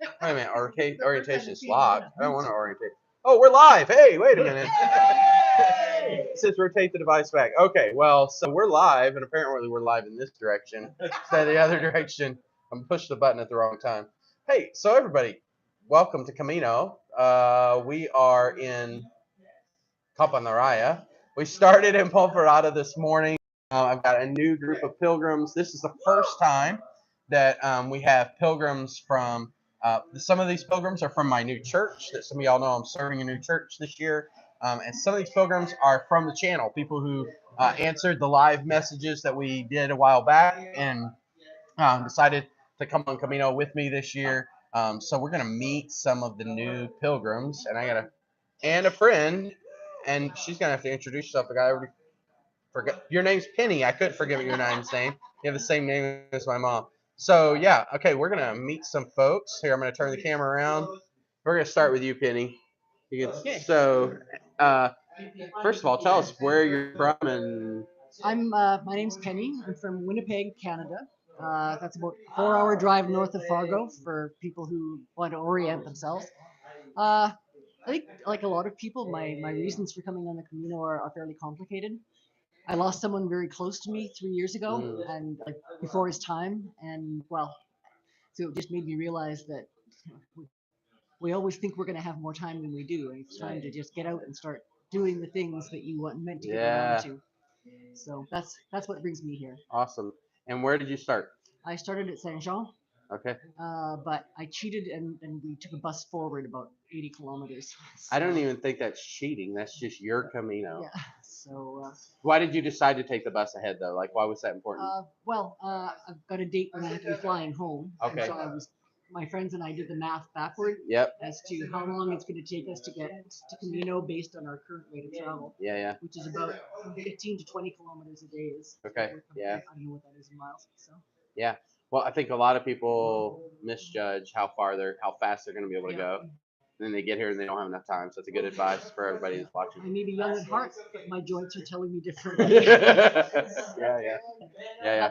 Wait a minute, orientation is locked. I don't want to orientate. Oh, we're live. Hey, wait a minute. It says rotate the device back. Okay, well, so we're live, and apparently we're live in this direction instead of the other direction. I'm pushed the button at the wrong time. Hey, so everybody, welcome to Camino. We are in Capanaraya. We started in Ponferrada this morning. I've got a new group of pilgrims. This is the first time that we have pilgrims from, some of these pilgrims are from my new church that some of y'all know I'm serving a new church this year. And some of these pilgrims are from the channel, people who answered the live messages that we did a while back and decided to come on Camino with me this year. So we're going to meet some of the new pilgrims, and a friend, and she's going to have to introduce herself. The guy already forgot. Your name's Penny. I couldn't forget your name's name. You have the same name as my mom. So, yeah, okay, we're going to meet some folks. Here, I'm going to turn the camera around. We're going to start with you, Penny. So, first of all, tell us where you're from and... My name's Penny. I'm from Winnipeg, Canada. That's about a 4-hour drive north of Fargo for people who want to orient themselves. I think, like a lot of people, my reasons for coming on the Camino are fairly complicated. I lost someone very close to me 3 years ago, and like before his time, and well, so it just made me realize that we always think we're going to have more time than we do, and it's time to just get out and start doing the things that you meant to get around to. So that's what brings me here. Awesome. And where did you start? I started at Saint Jean. Okay. But I cheated and we took a bus forward about 80 kilometers. So, I don't even think that's cheating. That's just your Camino. Yeah. So. Why did you decide to take the bus ahead though? Like, why was that important? I've got a date when I have to be flying home. Okay. So my friends and I did the math backward. Yep. As to how long it's going to take us to get to Camino based on our current rate of travel. Yeah, yeah. Which is about 15 to 20 kilometers a day. Okay. Yeah. I don't know what that is in miles. So. Yeah. Well, I think a lot of people misjudge how fast they're going to be able to go. And then they get here and they don't have enough time. So it's a good advice for everybody who's watching. I may be young at heart, but my joints are telling me differently. Yeah.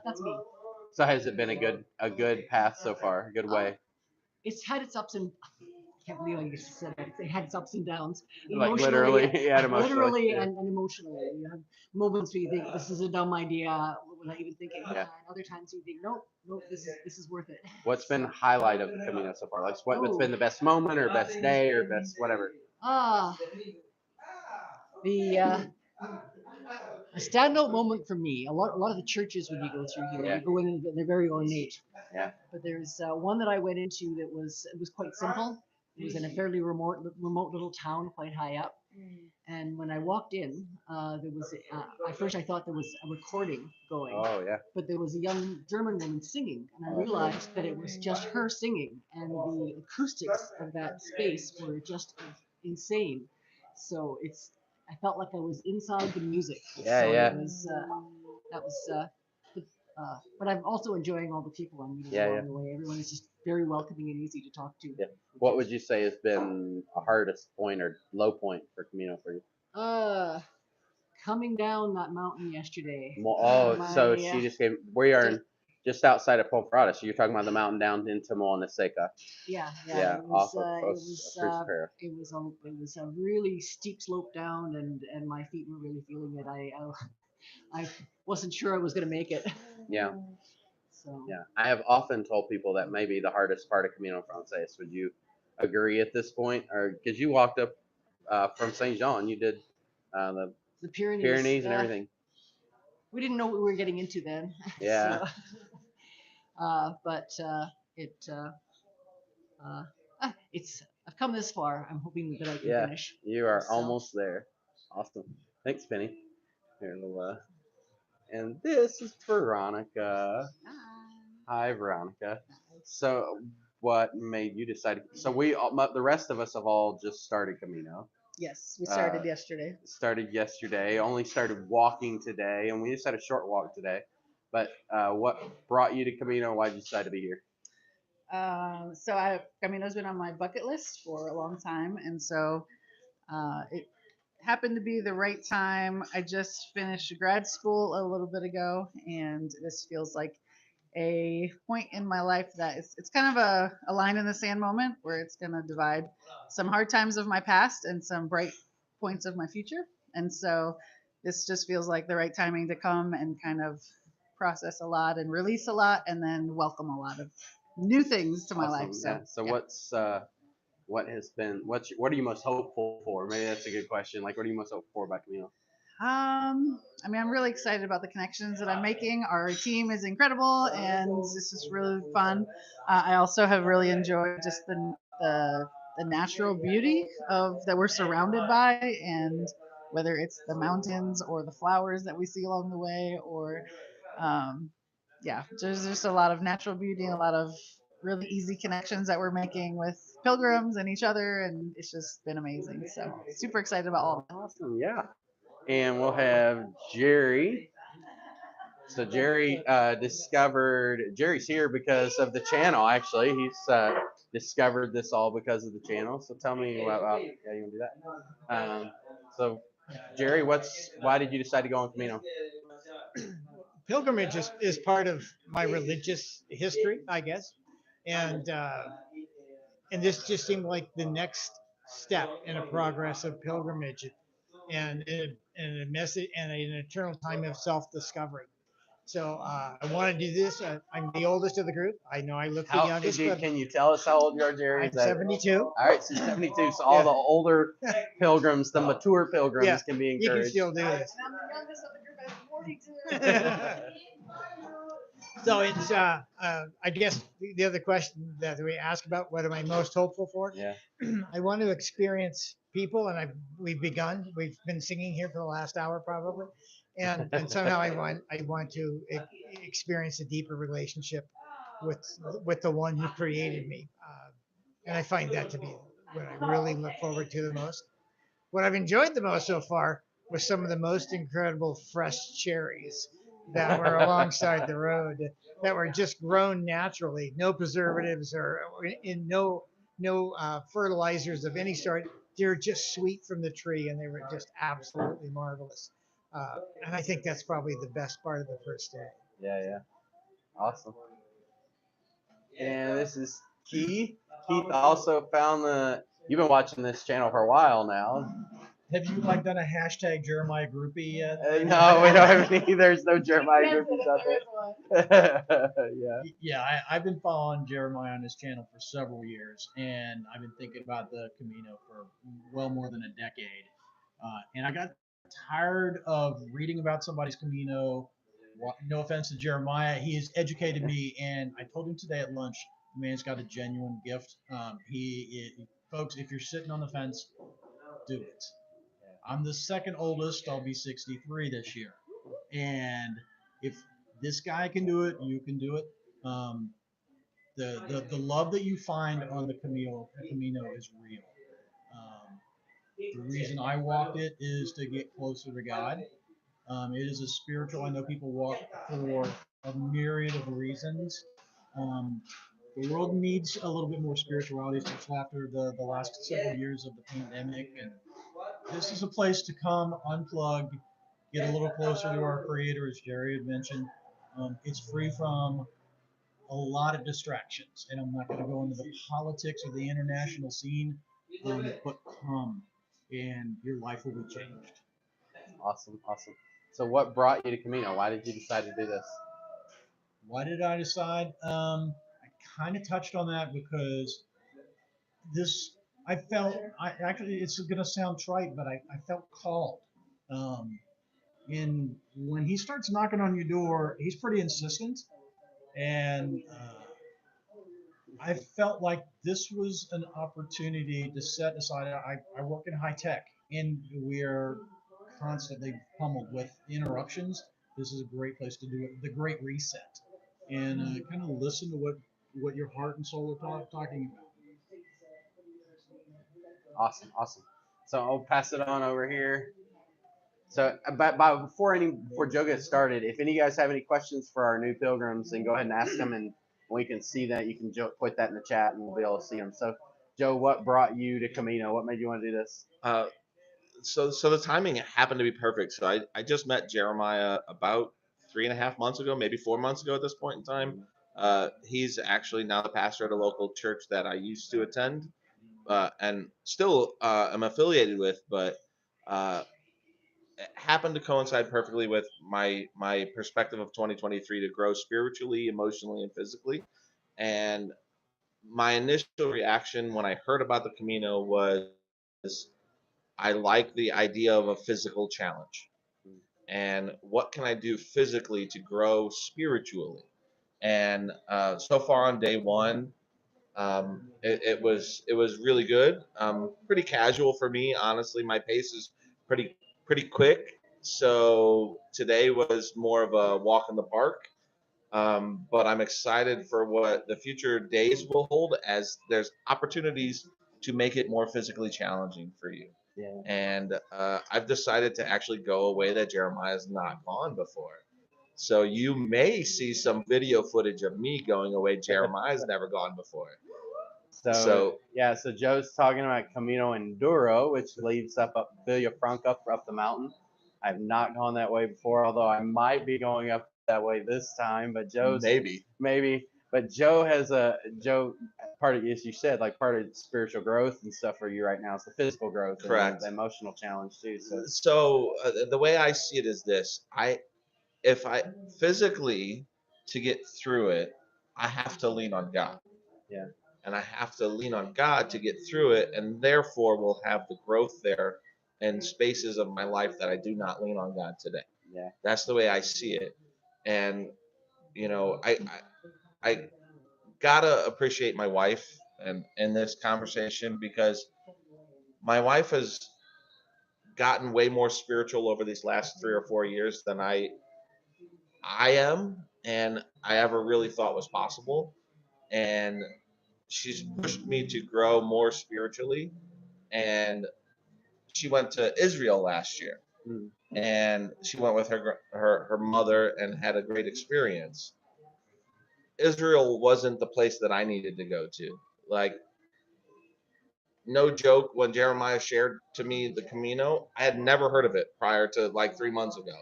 That's me. So has it been a good path so far? A good way? It's had its ups and I can't believe I just said that. It had its ups and downs. Like literally, yeah, emotionally. Literally and emotionally. You have moments where you think this is a dumb idea without even thinking. Yeah. And other times you think, nope, this is worth it. What's been the highlight of the Camino so far? Like what's been the best moment or best day or best whatever? A standout moment for me. A lot of the churches when you go through here, you go in and they're very ornate. Yeah. But there's one that I went into that was quite simple. It was in a fairly remote little town, quite high up. And when I walked in, there was at first I thought there was a recording going. Oh yeah. But there was a young German woman singing, and I realized that it was just her singing, and the acoustics of that space were just insane. So I felt like I was inside the music. Yeah, so yeah. But I'm also enjoying all the people I'm meeting along the way. Everyone is just very welcoming and easy to talk to. Yeah. What would you say has been a hardest point or low point for Camino for you? Coming down that mountain yesterday. So she just came. We are just outside of Ponferrada. So you're talking about the mountain down into Moana Seca. Yeah. It was a really steep slope down, and my feet were really feeling it. I wasn't sure I was going to make it. Yeah. So. Yeah, I have often told people that may be the hardest part of Camino Francés. Would you agree at this point, or because you walked up from Saint Jean, you did the Pyrenees and everything. We didn't know what we were getting into then. Yeah. I've come this far. I'm hoping that I can finish. You are almost there. Awesome. Thanks, Penny. Here, and this is Veronica. Hi, Veronica. So, what made you decide? So the rest of us have all just started Camino. Yes, we started yesterday. Only started walking today, and we just had a short walk today. But what brought you to Camino? Why did you decide to be here? Camino's been on my bucket list for a long time, and so it happened to be the right time. I just finished grad school a little bit ago, and this feels like a point in my life that it's kind of a line in the sand moment where it's going to divide some hard times of my past and some bright points of my future. And so this just feels like the right timing to come and kind of process a lot and release a lot and then welcome a lot of new things to my life. So, yeah. So what are you most hopeful for? Maybe that's a good question. Like, what are you most hopeful for about Camino? I mean, I'm really excited about the connections that I'm making. Our team is incredible, and this is really fun. I also have really enjoyed just the natural beauty of that we're surrounded by, and whether it's the mountains or the flowers that we see along the way, or yeah, there's just a lot of natural beauty and a lot of really easy connections that we're making with pilgrims and each other, and it's just been amazing. So super excited about all of that. Awesome, yeah. And we'll have Jerry. So Jerry Jerry's here because of the channel. Actually, he's discovered this all because of the channel. So tell me about. Yeah, you want to do that? So Jerry, why did you decide to go on Camino? Pilgrimage is part of my religious history, I guess, and this just seemed like the next step in a progress of pilgrimage, and a message and an eternal time of self-discovery. So I want to do this. I'm the oldest of the group. I know I look the youngest, but Can you tell us how old you are, Jerry? I'm 72. All right, so 72. So all the older pilgrims, the mature pilgrims, Yeah, can be you can encouraged. still do this. And I'm the youngest of the group at 42. So it's I guess the other question that we ask about, what am I most hopeful for? Yeah. I want to experience people, and we've been singing here for the last hour probably, and somehow I want to experience a deeper relationship with the one who created me, and I find that to be what I really look forward to the most. What I've enjoyed the most so far was some of the most incredible fresh cherries that were alongside the road, that were just grown naturally, no preservatives or in no fertilizers of any sort. They're just sweet from the tree, and they were just absolutely marvelous. And I think that's probably the best part of the first day. Yeah, yeah. Awesome. And this is Keith. Keith also found you've been watching this channel for a while now. Have you done a hashtag Jeremiah groupie yet? No, we don't have any. There's no Jeremiah groupies out there. Yeah. Yeah, I've been following Jeremiah on his channel for several years, and I've been thinking about the Camino for well more than a decade. And I got tired of reading about somebody's Camino. No offense to Jeremiah, he has educated me, and I told him today at lunch, the man's got a genuine gift. Folks, if you're sitting on the fence, do it. I'm the second oldest. I'll be 63 this year. And if this guy can do it, you can do it. The love that you find on the Camino is real. The reason I walked it is to get closer to God. It is a spiritual. I know people walk for a myriad of reasons. The world needs a little bit more spirituality, especially after the last several years of the pandemic. And this is a place to come, unplug, get a little closer to our Creator, as Jerry had mentioned. It's free from a lot of distractions, and I'm not going to go into the politics of the international scene, but come, and your life will be changed. Awesome, awesome. So what brought you to Camino? Why did you decide to do this? Why did I decide? I kind of touched on that because it's going to sound trite, but I felt called. And when he starts knocking on your door, he's pretty insistent. And I felt like this was an opportunity to set aside. I work in high tech, and we're constantly pummeled with interruptions. This is a great place to do it. The Great Reset, and kind of listen to what your heart and soul are talking about. Awesome, awesome. So I'll pass it on over here. So, before Joe gets started, if any of you guys have any questions for our new pilgrims, then go ahead and ask them, and we can see that. You can put that in the chat, and we'll be able to see them. So, Joe, what brought you to Camino? What made you want to do this? So the timing happened to be perfect. So I just met Jeremiah about 3.5 months ago, maybe 4 months ago at this point in time. He's actually now the pastor at a local church that I used to attend, and still am affiliated with, but it happened to coincide perfectly with my perspective of 2023 to grow spiritually, emotionally, and physically. And my initial reaction when I heard about the Camino was I like the idea of a physical challenge. And what can I do physically to grow spiritually? And so far on day one, it was really good. Pretty casual for me, honestly. My pace is pretty quick. So today was more of a walk in the park. But I'm excited for what the future days will hold as there's opportunities to make it more physically challenging for you. Yeah. And I've decided to actually go a way that Jeremiah's not gone before. So you may see some video footage of me going away Jeremiah's never gone before. So yeah, so Joe's talking about Camino Enduro, which leads up Villafranca up the mountain. I've not gone that way before, although I might be going up that way this time. But Joe's maybe. But Joe part of, as you said, like part of spiritual growth and stuff for you right now is the physical growth Correct. and the emotional challenge too. So the way I see it is this: if I physically to get through it, I have to lean on God. Yeah. And I have to lean on God to get through it, and therefore will have the growth there in spaces of my life that I do not lean on God today. Yeah. That's the way I see it. And I gotta appreciate my wife and in this conversation, because my wife has gotten way more spiritual over these last 3 or 4 years than I am, and I ever really thought was possible. And she's pushed me to grow more spiritually. And she went to Israel last year, and she went with her mother and had a great experience. Israel wasn't the place that I needed to go to. Like, no joke, when Jeremiah shared to me the Camino, I had never heard of it prior to like 3 months ago,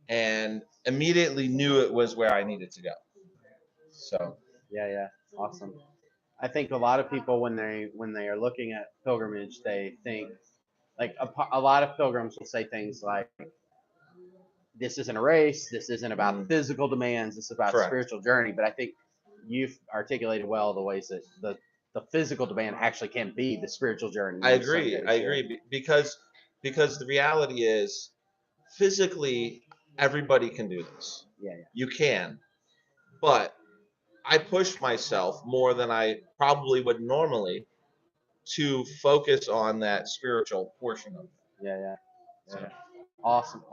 and immediately knew it was where I needed to go. So Yeah, awesome. I think a lot of people when they are looking at pilgrimage, they think like a lot of pilgrims will say things like, "This isn't a race. This isn't about physical demands. This is about a spiritual journey." But I think you've articulated well the ways that the physical demand actually can be the spiritual journey. I agree because the reality is, physically everybody can do this. Yeah. You can, but I push myself more than I probably would normally to focus on that spiritual portion of it. Yeah. Awesome.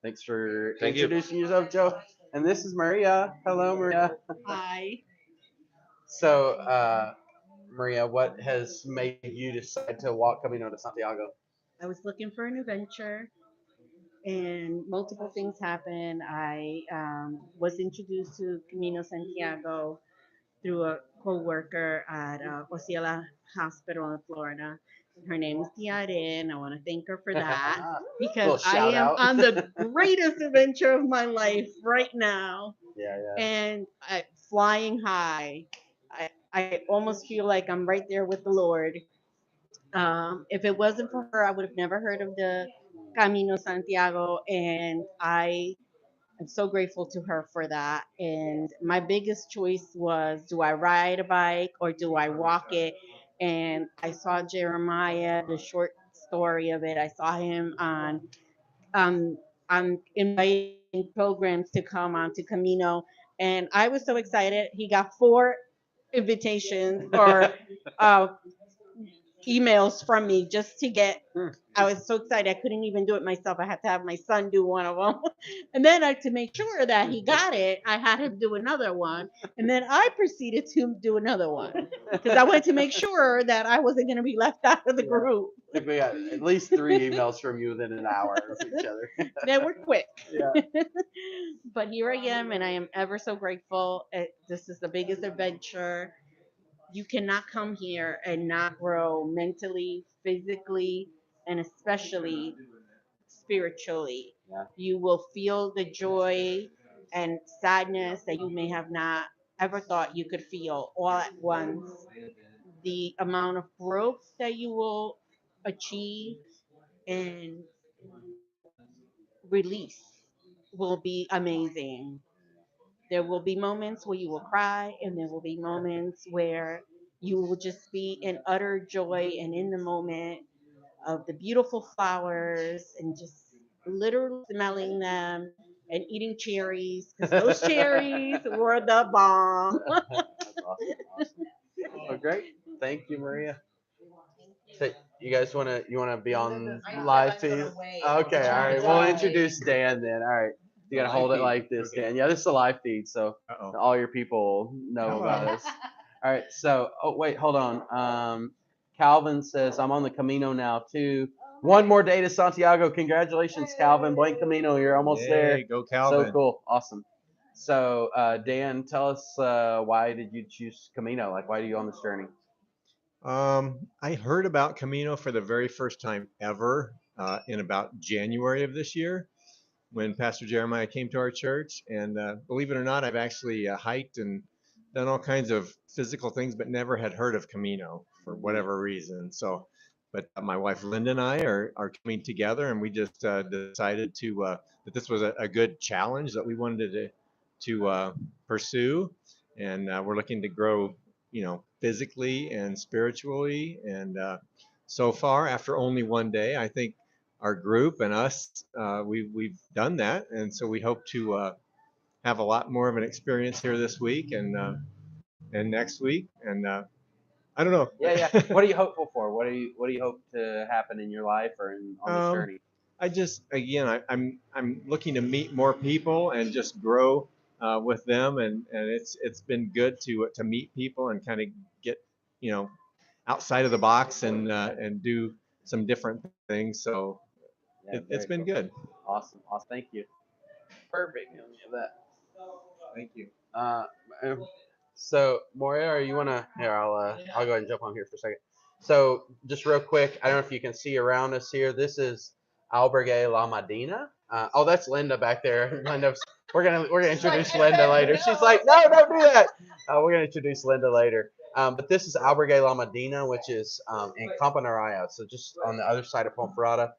Thanks for Thank you. introducing yourself, Joe. And this is Maria. Hello, Maria. Hi. So, Maria, what has made you decide to walk Camino de Santiago? I was looking for an adventure, and multiple things happened. I was introduced to Camino Santiago through a coworker at Osceola Hospital in Florida. Her name is Tiare, and I want to thank her for that because I am on the greatest adventure of my life right now. Yeah. And flying high. I almost feel like I'm right there with the Lord. If it wasn't for her, I would have never heard of the Camino Santiago, and I am so grateful to her for that. And my biggest choice was, do I ride a bike or do I walk it? And I saw Jeremiah, the short story of it. I saw him on inviting pilgrims to come onto Camino, and I was so excited. He got 4 invitations or uh, emails from me just to get. I was so excited. I couldn't even do it myself. I had to have my son do one of them. And then to make sure that he got it, I had him do another one. And then I proceeded to do another one because I wanted to make sure that I wasn't going to be left out of the group. I think we got at least 3 emails from you within an hour of each other. They were quick. Yeah. But here I am, and I am ever so grateful. This is the biggest adventure. You cannot come here and not grow mentally, physically, and especially spiritually. Yeah. You will feel the joy and sadness that you may have not ever thought you could feel all at once. The amount of growth that you will achieve and release will be amazing. There will be moments where you will cry, and there will be moments where you will just be in utter joy and in the moment of the beautiful flowers and just literally smelling them and eating cherries because those cherries were the bomb. That's awesome. Awesome. Oh, great. Thank you, Maria. So you guys wanna be on live feed? Okay, all right. We'll introduce Dan then. All right. You gotta hold it like this, Dan. Yeah, this is a live feed, so all your people know about this. All right. So, oh wait, hold on. Calvin says I'm on the Camino now too. One more day to Santiago. Congratulations, Calvin. Blank Camino. You're almost there. Go Calvin. So cool. Awesome. So, Dan, tell us why did you choose Camino? Like, why are you on this journey? I heard about Camino for the very first time ever in about January of this year when Pastor Jeremiah came to our church. And believe it or not, I've actually hiked and done all kinds of physical things, but never had heard of Camino for whatever reason. So, but my wife Linda and I are coming together, and we just decided that this was a good challenge that we wanted to pursue, and we're looking to grow, physically and spiritually. And so far, after only one day, I think our group and us, we've done that. And so we hope to have a lot more of an experience here this week and next week. And I don't know. Yeah. What are you hopeful for? What do you hope to happen in your life or on this journey? I just, again, I'm looking to meet more people and just grow with them, and it's been good to meet people and kind of get outside of the box and do some different things. So Yeah, it's been cool. good. Awesome. Thank you. Perfect. That. Thank you. So Moria, you wanna? Here, I'll go ahead and jump on here for a second. So just real quick, I don't know if you can see around us here. This is Albergue La Medina. Oh, that's Linda back there. Linda, we're gonna introduce Linda later. She's like, no, don't do that. We're gonna introduce Linda later. But this is Albergue La Medina, which is in Campanaraya, so just on the other side of Ponferrada.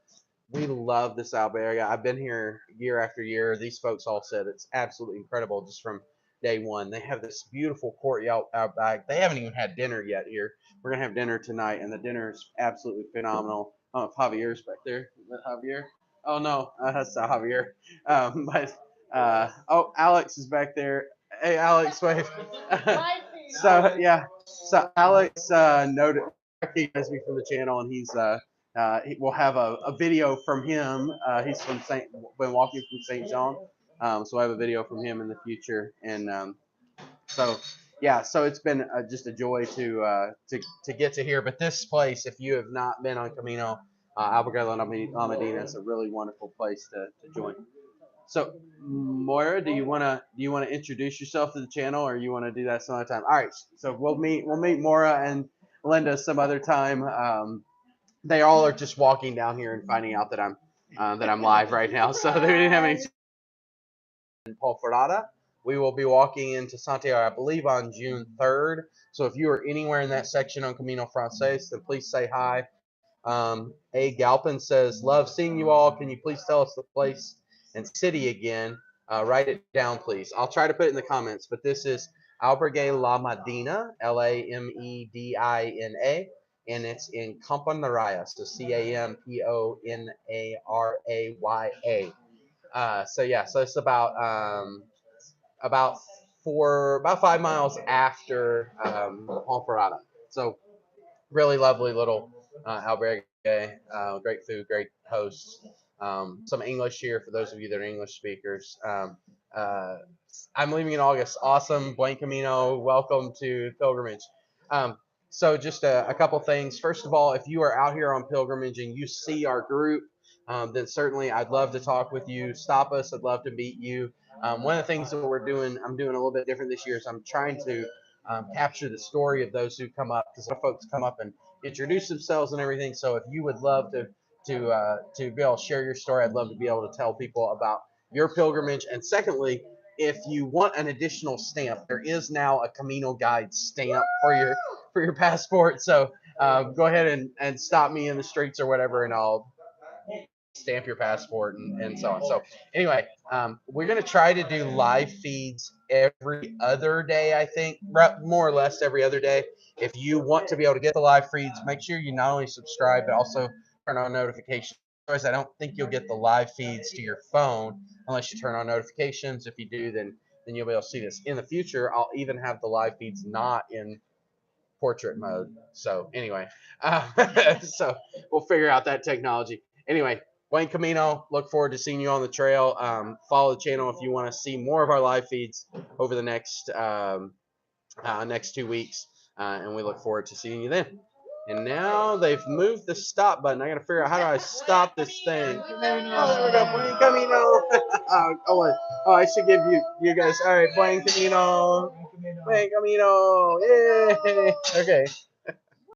We love this albergue. I've been here year after year. These folks all said it's absolutely incredible just from day one. They have this beautiful courtyard out back. They haven't even had dinner yet here. We're gonna have dinner tonight, and the dinner is absolutely phenomenal. I don't know if Javier's back there. Is that Javier? Oh no, that's not Javier. Oh, Alex is back there. Hey, Alex, wave. So yeah, so Alex noted recognized me from the channel, and we'll have a video from him. He's from been walking from St. Jean, so I have a video from him in the future. And so it's been just a joy to get to here. But this place, if you have not been on Camino, Albergue La Medina, is a really wonderful place to join. So Moira, do you wanna introduce yourself to the channel, or you wanna do that some other time? All right, so we'll meet Moira and Linda some other time. They all are just walking down here and finding out that I'm live right now. So they didn't have any in Ponferrada. We will be walking into Santiago, I believe, on June 3rd. So if you are anywhere in that section on Camino Frances, then please say hi. A. Galpin says, love seeing you all. Can you please tell us the place and city again? Write it down, please. I'll try to put it in the comments, but this is Albergue La Medina, Lamedina, and it's in Campanaraya, so Camponaraya. So it's about 5 miles after Ponferrada. So really lovely little albergue. Great food, great hosts. Some English here for those of you that are English speakers. I'm leaving in August. Awesome. Buen Camino. Welcome to Pilgrimage. So just a couple things. First of all, if you are out here on pilgrimage and you see our group, then certainly I'd love to talk with you. Stop us. I'd love to meet you. One of the things that I'm doing a little bit different this year is I'm trying to capture the story of those who come up, because some folks come up and introduce themselves and everything. So if you would love to be able to share your story, I'd love to be able to tell people about your pilgrimage. And secondly, if you want an additional stamp, there is now a Camino Guide stamp for your passport. So go ahead and stop me in the streets or whatever, and I'll stamp your passport and so on. So anyway, we're going to try to do live feeds every other day, I think, more or less every other day. If you want to be able to get the live feeds, make sure you not only subscribe, but also turn on notifications. Otherwise, I don't think you'll get the live feeds to your phone unless you turn on notifications. If you do, then you'll be able to see this. In the future, I'll even have the live feeds not in portrait mode. So anyway, so we'll figure out that technology. Anyway, Wayne Camino, look forward to seeing you on the trail. Follow the channel if you want to see more of our live feeds over the next next 2 weeks, and we look forward to seeing you then. And now they've moved the stop button. I got to figure out how do I stop this thing. Oh, there we go. Wayne Camino. Oh, I should give you guys. All right, Wayne Camino. Wayne Camino. Yay. Okay.